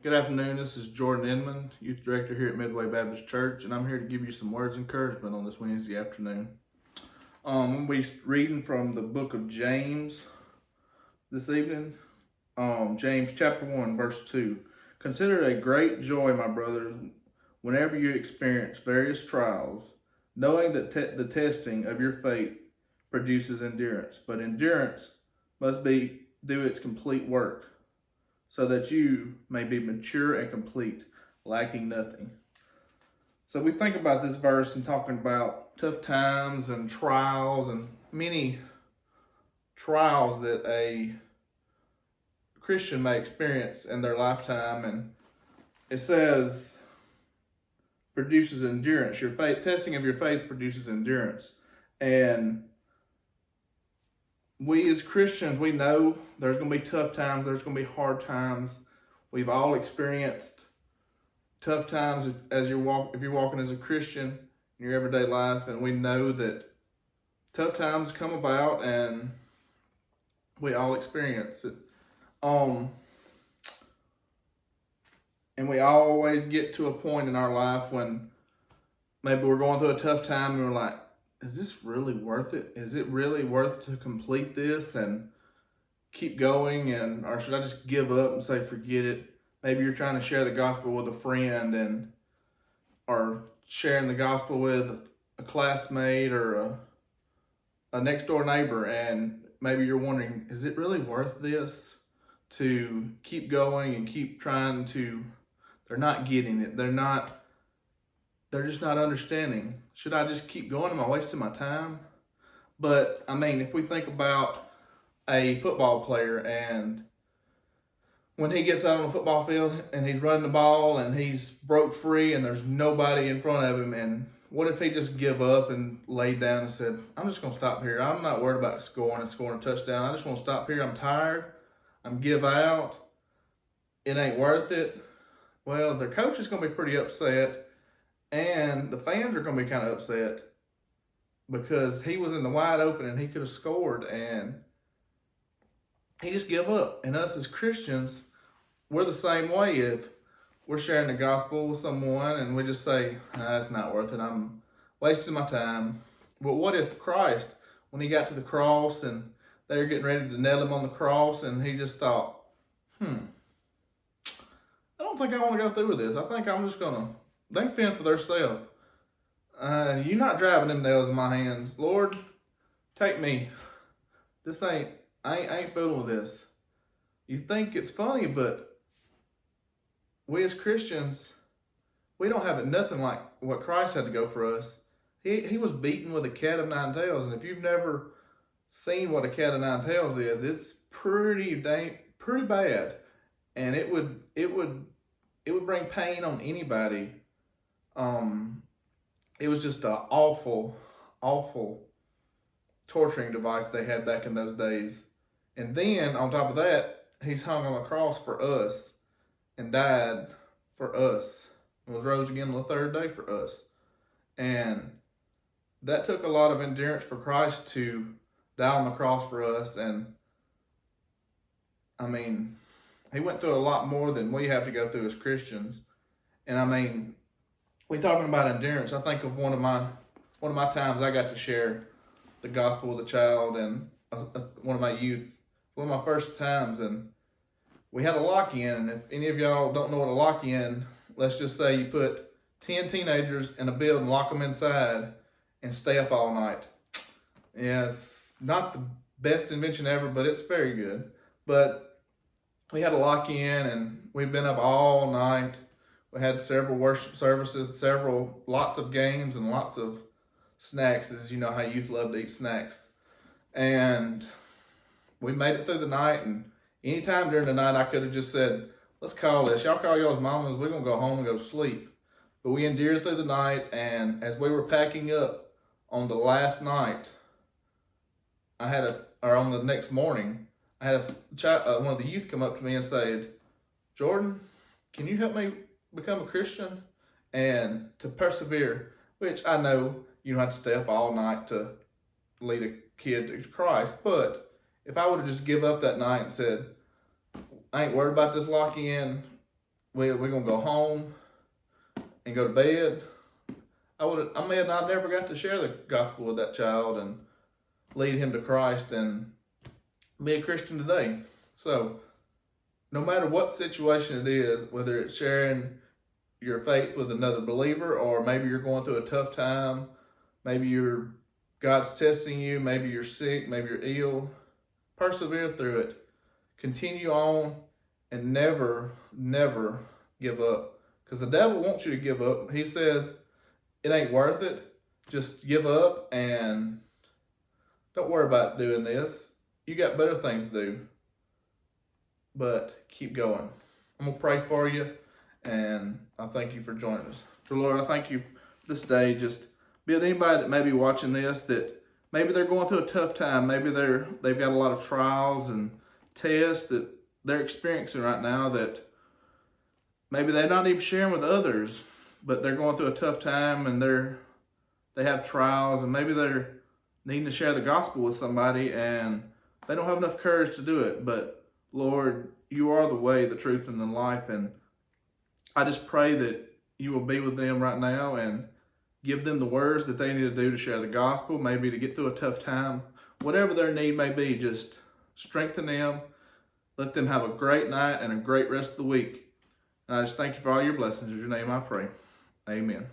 Good afternoon. This is Jordan Inman, Youth Director here at Midway Baptist Church, and I'm here to give you some words of encouragement on this Wednesday afternoon. We'll be reading from the book of James this evening. James chapter 1, verse 2. Consider it a great joy, my brothers, whenever you experience various trials, knowing that the testing of your faith produces endurance, but endurance must do its complete work, so that you may be mature and complete, lacking nothing. So we think about this verse and talking about tough times and trials and many trials that a Christian may experience in their lifetime. And it says, produces endurance. Your faith, testing of your faith produces endurance. And we as Christians, we know there's going to be tough times, there's going to be hard times. We've all experienced tough times if you're walking as a Christian in your everyday life, and we know that tough times come about and we all experience it. And we always get to a point in our life when maybe we're going through a tough time and we're like, is this really worth it? Is it really worth to complete this and keep going? Or should I just give up and say, forget it? Maybe you're trying to share the gospel with a friend or sharing the gospel with a classmate or a next door neighbor. And maybe you're wondering, is it really worth this to keep going and keep trying to, they're not getting it. They're just not understanding. Should I just keep going? Am I wasting my time? But I mean, if we think about a football player and when he gets out on the football field and he's running the ball and he's broke free and there's nobody in front of him, and what if he just give up and laid down and said, I'm just going to stop here. I'm not worried about scoring a touchdown. I just want to stop here. I'm tired. I'm give out. It ain't worth it. Well, their coach is going to be pretty upset. And the fans are going to be kind of upset because he was in the wide open and he could have scored and he just gave up. And us as Christians, we're the same way. If we're sharing the gospel with someone and we just say, it's not worth it, I'm wasting my time. But what if Christ, when he got to the cross and they were getting ready to nail him on the cross, and he just thought, I don't think I want to go through with this. I think I'm just going to, they can fend for themselves. You're not driving them nails in my hands. Lord, take me. I ain't fooling with this. You think it's funny, but we as Christians, we don't have it nothing like what Christ had to go for us. He was beaten with a cat of nine tails, and if you've never seen what a cat of nine tails is, it's pretty bad, and it would bring pain on anybody. It was just an awful torturing device they had back in those days. And then on top of that, he's hung on the cross for us and died for us and was rose again on the third day for us. And that took a lot of endurance for Christ to die on the cross for us. And I mean, he went through a lot more than we have to go through as Christians. And I mean, we're talking about endurance. I think of one of my times I got to share the gospel with a child and one of my youth, one of my first times, and we had a lock-in. And if any of y'all don't know what a lock-in, let's just say you put 10 teenagers in a building, lock them inside, and stay up all night. Yeah, it's not the best invention ever, but it's very good. But we had a lock-in, and we've been up all night. We had several worship services, lots of games, and lots of snacks, as you know how youth love to eat snacks. And we made it through the night, and anytime during the night I could have just said, let's call this. Y'all call y'all's mamas, we're going to go home and go to sleep. But we endured through the night, and as we were packing up on the last night, on the next morning, I had one of the youth come up to me and said, Jordan, can you help me become a Christian and to persevere? Which I know you don't have to stay up all night to lead a kid to Christ, but if I would have just give up that night and said, I ain't worried about this lock-in, we're going to go home and go to bed. I may have not never got to share the gospel with that child and lead him to Christ and be a Christian today. So no matter what situation it is, whether it's sharing your faith with another believer, or maybe you're going through a tough time, maybe God's testing you, maybe you're sick, maybe you're ill, persevere through it. Continue on and never, never give up. Because the devil wants you to give up. He says it ain't worth it. Just give up and don't worry about doing this. You got better things to do. But keep going. I'm going to pray for you, and I thank you for joining us. So Lord, I thank you for this day. Just be with anybody that may be watching this, that maybe they're going through a tough time. Maybe they've got a lot of trials and tests that they're experiencing right now that maybe they're not even sharing with others, but they're going through a tough time and they have trials, and maybe they're needing to share the gospel with somebody and they don't have enough courage to do it. But Lord, you are the way, the truth, and the life, and I just pray that you will be with them right now and give them the words that they need to do to share the gospel, maybe to get through a tough time. Whatever their need may be, just strengthen them. Let them have a great night and a great rest of the week. And I just thank you for all your blessings. In your name I pray. Amen.